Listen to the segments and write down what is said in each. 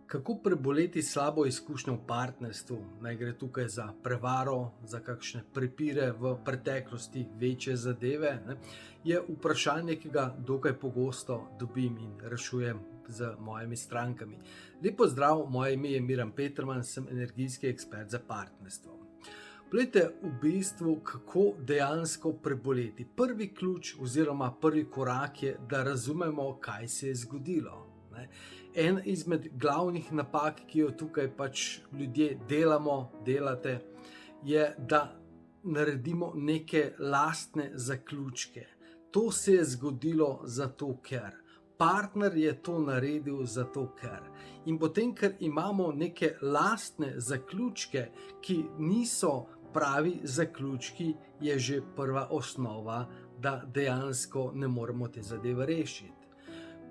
Kako preboleti slabo izkušnjo v partnerstvu, naj gre tukaj za prevaro, za kakšne prepire v preteklosti, večje zadeve, je vprašanje, ki ga dokaj pogosto dobim in rešujem z mojimi strankami. Lep pozdrav, moje ime je Miran Peterman, sem energijski ekspert za partnerstvo. Poglejte, v bistvu, kako dejansko preboleti. Prvi ključ oziroma prvi korak je, da razumemo, kaj se je zgodilo. En izmed glavnih napak, ki jo tukaj ljudje delate, je, da naredimo neke lastne zaključke. To se je zgodilo zato, ker partner je to naredil zato, ker. In potem, ker imamo neke lastne zaključke, ki niso pravi zaključki, je že prva osnova, da dejansko ne moremo te zadeve rešiti.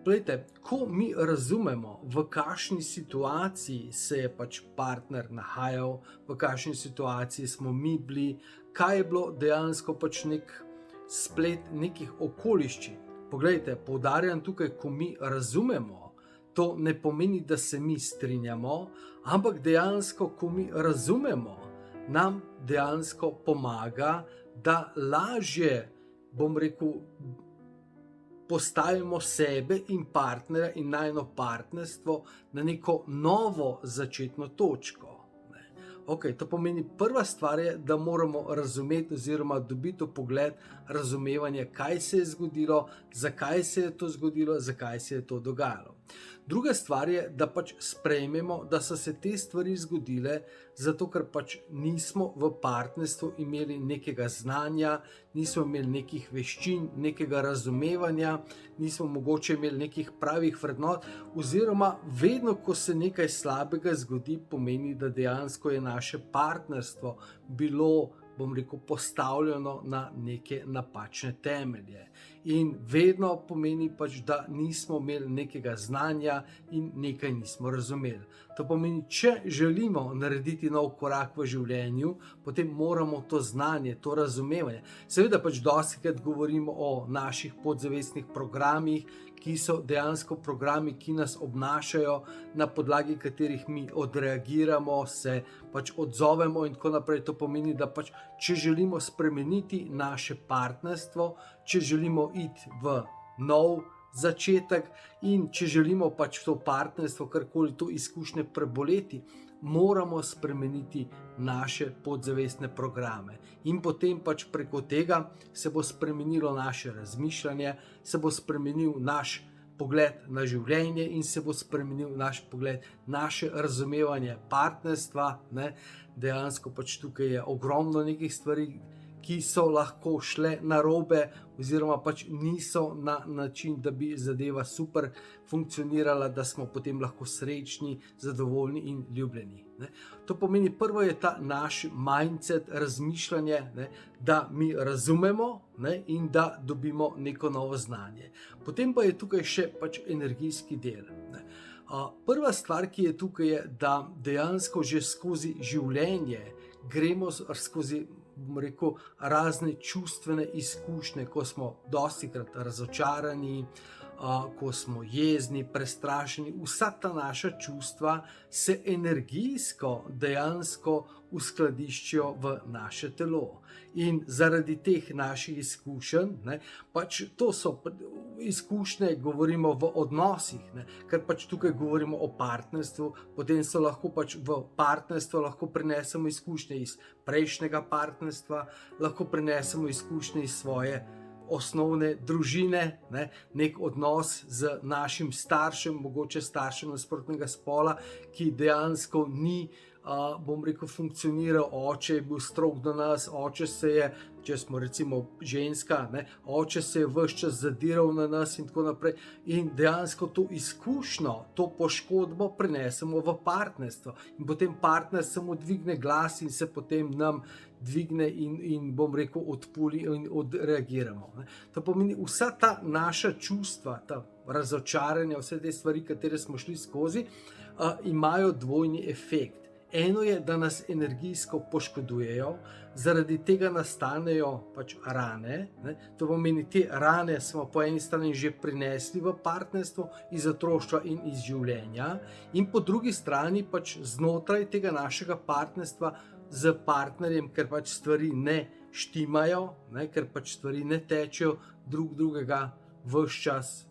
Poglejte, ko mi razumemo, v kakšni situaciji se je partner nahajal, v kakšni situaciji smo mi bili, kaj je bilo dejansko nek splet nekih okoliščin. Poglejte, poudarjam tukaj, ko mi razumemo, to ne pomeni, da se mi strinjamo, ampak dejansko, ko mi razumemo, nam dejansko pomaga, da lažje, postavimo sebe in partnerja in najino partnerstvo na neko novo začetno točko. To pomeni, prva stvar je, da moramo razumeti oziroma dobiti vpogled, razumevanje, kaj se je zgodilo, zakaj se je to zgodilo, zakaj se je to dogajalo. Druga stvar je, da sprejmemo, da so se te stvari zgodile, zato ker nismo v partnerstvu imeli nekega znanja, nismo imeli nekih veščin, nekega razumevanja, nismo mogoče imeli nekih pravih vrednot, oziroma vedno, ko se nekaj slabega zgodi, pomeni, da dejansko je naše partnerstvo bilo, postavljeno na neke napačne temelje. In vedno pomeni da nismo imeli nekega znanja in nekaj nismo razumeli. To pomeni, če želimo narediti nov korak v življenju, potem moramo to znanje, to razumevanje. Seveda dostikrat govorimo o naših podzavestnih programih, ki so dejansko programi, ki nas obnašajo, na podlagi katerih mi odreagiramo, se odzovemo in tako naprej. To pomeni, da če želimo spremeniti naše partnerstvo, če želimo iti v nov začetek in če želimo to partnerstvo, karkoli to izkušnje preboleti, moramo spremeniti naše podzavestne programe. In potem preko tega se bo spremenilo naše razmišljanje, se bo spremenil naš pogled na življenje in se bo spremenil naš pogled, naše razumevanje partnerstva. Dejansko tukaj je ogromno nekih stvari, ki so lahko šle narobe oziroma niso na način, da bi zadeva super funkcionirala, da smo potem lahko srečni, zadovoljni in ljubljeni. To pomeni, prvo je ta naš mindset, razmišljanje, da mi razumemo in da dobimo neko novo znanje. Potem pa je tukaj še energijski del. Prva stvar, ki je tukaj, je, da dejansko že skozi življenje gremo skozi razne čustvene izkušnje, ko smo dostikrat razočarani, ko smo jezni, prestrašeni. Vsa ta naša čustva se energijsko dejansko uskladiščijo v naše telo. In zaradi teh naših izkušenj, to so izkušnje, govorimo v odnosih, ker tukaj govorimo o partnerstvu, potem so lahko v partnerstvo lahko prinesemo izkušnje iz prejšnjega partnerstva, lahko prinesemo izkušnje iz svoje osnovne družine, nek odnos z našim staršem, mogoče staršem nasprotnega spola, ki dejansko ni, funkcioniral. Oče je bil strog do nas, oče se je, če smo recimo ženska, oče se je ves čas zadiral na nas in tako naprej. In dejansko to izkušnjo, to poškodbo prenesemo v partnerstvo. In potem partner samo dvigne glas in se potem nam dvigne in odpuli in odreagiramo. To pomeni, vsa ta naša čustva, ta razočaranja, vse te stvari, katere smo šli skozi, imajo dvojni efekt. Eno je, da nas energijsko poškodujejo, zaradi tega nastanejo pač rane. Ne? To pomeni, te rane smo po eni strani že prinesli v partnerstvo iz otroštva in iz življenja, in po drugi strani pač znotraj tega našega partnerstva z partnerjem, ker pač stvari ne štimajo, ne? Ker pač stvari ne tečejo, drugega ves čas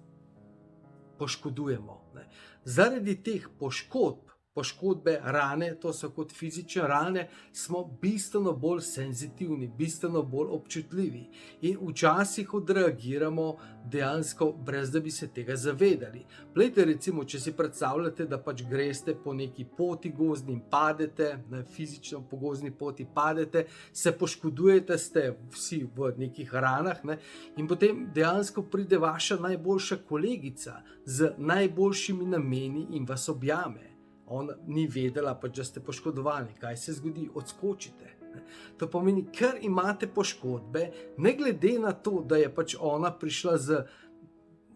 poškodujemo. Ne? Zaradi teh poškodbe, rane, to so kot fizične rane, smo bistveno bolj senzitivni, bistveno bolj občutljivi in včasih odreagiramo dejansko, brez da bi se tega zavedali. Glejte, recimo, če si predstavljate, da pač greste po neki poti gozdni in padete, fizično po gozdni poti padete, se poškodujete, ste vsi v nekih ranah, ne, in potem dejansko pride vaša najboljša kolegica z najboljšimi nameni in vas objame. Ona ni vedela, pač, da ste poškodovani. Kaj se zgodi? Odskočite. To pomeni, ker imate poškodbe, ne glede na to, da je pač ona prišla z,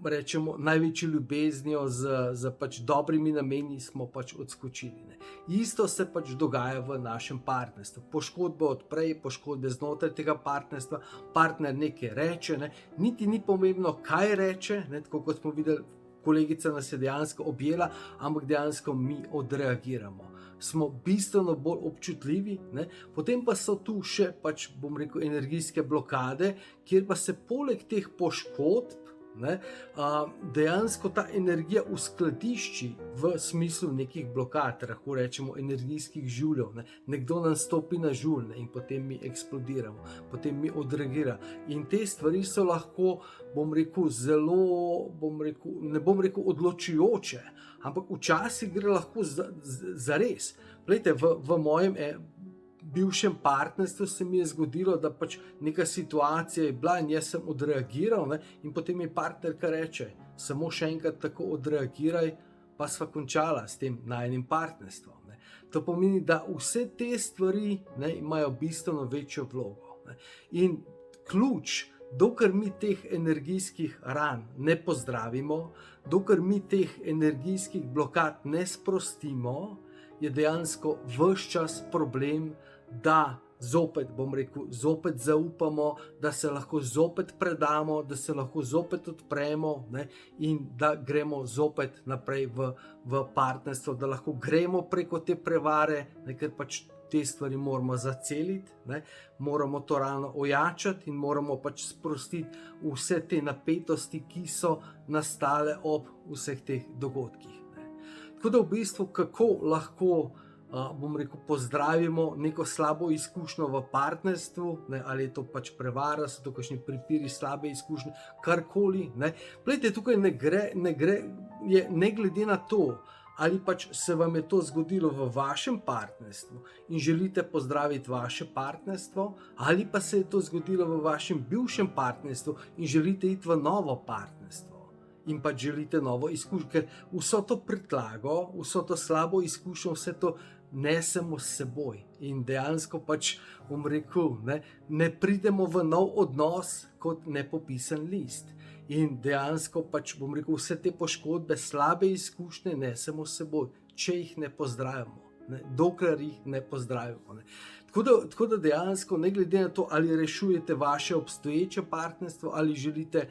rečemo, največjo ljubeznijo, z pač dobrimi nameni, smo pač odskočili. Ne. Isto se pač dogaja v našem partnerstvu. Poškodbe odprej, poškodbe znotraj tega partnerstva, partner nekaj reče, ne. Niti ni pomembno, kaj reče, ne, tako kot smo videli, kolegica nas je dejansko objela, ampak dejansko mi odreagiramo. Smo bistveno bolj občutljivi, ne? Potem pa so tu še, pač, bom rekel, energijske blokade, kjer pa se poleg teh poškodb, ne, dejansko ta energija uskladišči v smislu nekih blokad, lahko rečemo energijskih žuljev. Ne? Nekdo nam stopi na žulj, ne? In potem mi eksplodiramo, potem mi odreagiramo. In te stvari so lahko, bom rekel, zelo, ne bom rekel odločujoče, ampak včasih gre lahko za res. Glejte, v mojem bivšem partnerstvu se mi je zgodilo, da pač neka situacija je bila in jaz sem odreagiral, ne, in potem mi partnerka reče, samo še enkrat tako odreagiraj, pa sva končala s tem najinim partnerstvom. Ne. To pomeni, da vse te stvari, ne, imajo bistveno večjo vlogo. Ne. In ključ, dokler mi teh energijskih ran ne pozdravimo, dokler mi teh energijskih blokad ne sprostimo, je dejansko ves čas problem, da zopet, bom rekel, zopet zaupamo, da se lahko zopet predamo, da se lahko zopet odpremo, ne, in da gremo zopet naprej v partnerstvo, da lahko gremo preko te prevare, ne, ker pač te stvari moramo zaceliti, ne, moramo to rano ojačati in moramo pač sprostiti vse te napetosti, ki so nastale ob vseh teh dogodkih. Tako da v bistvu, kako lahko, bom rekel, pozdravimo neko slabo izkušnjo v partnerstvu, ne, ali je to pač prevara, so to kakšni pripiri, slabe izkušnje, karkoli. Glejte, tukaj ne gre, ne glede na to, ali pač se vam je to zgodilo v vašem partnerstvu in želite pozdraviti vaše partnerstvo, ali pa se je to zgodilo v vašem bivšem partnerstvu in želite iti v novo partnerstvo. In pa želite novo izkušnjo, ker vso to prtljago, vso to slabo izkušnjo, vse to nesemo s seboj in dejansko pač, bom rekel, ne pridemo v nov odnos kot nepopisan list. In dejansko pač, bom rekel, vse te poškodbe, slabe izkušnje nesemo s seboj, če jih ne pozdravimo, dokler jih ne pozdravimo. Tako da dejansko, ne glede na to, ali rešujete vaše obstoječe partnerstvo ali želite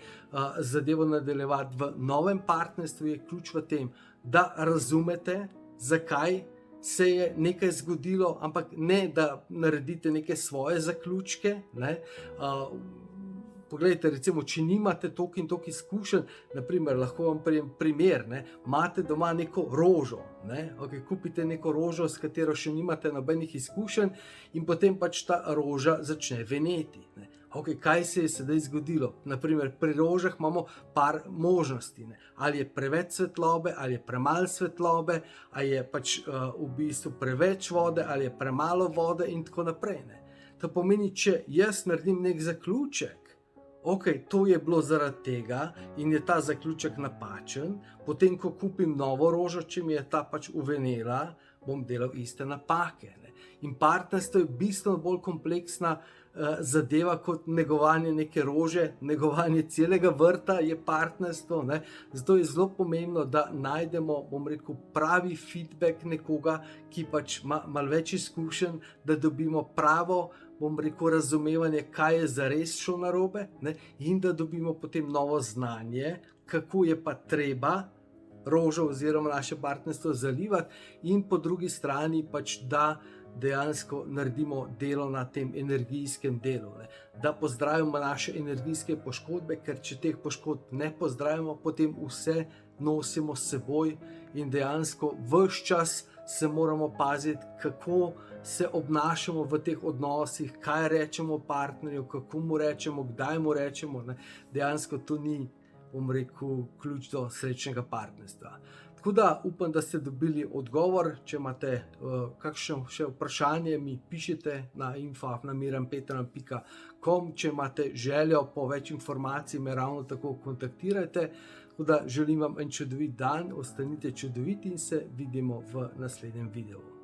zadevo nadaljevati v novem partnerstvu, je ključ v tem, da razumete, zakaj se je nekaj zgodilo, ampak ne, da naredite neke svoje zaključke. Poglejte, recimo, če nimate toliko in toliko izkušenj, naprimer, lahko vam primer, imate doma neko rožo, okay, kupite neko rožo, s katero še nimate nobenih izkušenj, in potem pač ta roža začne veneti. Okay, kaj se je sedaj zgodilo? Naprimer, pri rožah imamo par možnosti. Ali je preveč svetlobe, ali je premalo svetlobe, ali je pač v bistvu preveč vode, ali je premalo vode in tako naprej. To pomeni, če jaz naredim nek zaključek, ok, to je bilo zaradi tega in je ta zaključek napačen, potem, ko kupim novo rožo, če mi je ta pač uvenela, bom delal iste napake. In partnerstvo je bistveno bolj kompleksna zadeva kot negovanje neke rože, negovanje celega vrta je partnerstvo. Ne? Zato je zelo pomembno, da najdemo, bom rekel, pravi feedback nekoga, ki pač ima malo več izkušenj, da dobimo pravo, bom rekel, razumevanje, kaj je zares šlo narobe, ne? In da dobimo potem novo znanje, kako je pa treba rožo oziroma naše partnerstvo zalivati, in po drugi strani pač, da dejansko naredimo delo na tem energijskem delu, ne? Da pozdravimo naše energijske poškodbe, ker če teh poškodb ne pozdravimo, potem vse nosimo s seboj in dejansko ves čas se moramo paziti, kako se obnašamo v teh odnosih, kaj rečemo partnerju, kako mu rečemo, kdaj mu rečemo, ne? Dejansko to ni, bom rekel, ključ do srečnega partnerstva. Tako da upam, da ste dobili odgovor. Če imate kakšno še vprašanje, mi pišite na info@miranpetrov.com. Če imate željo po več informacij, me ravno tako kontaktirajte. Tako da želim vam en čudovit dan, ostanite čudoviti in se vidimo v naslednjem videu.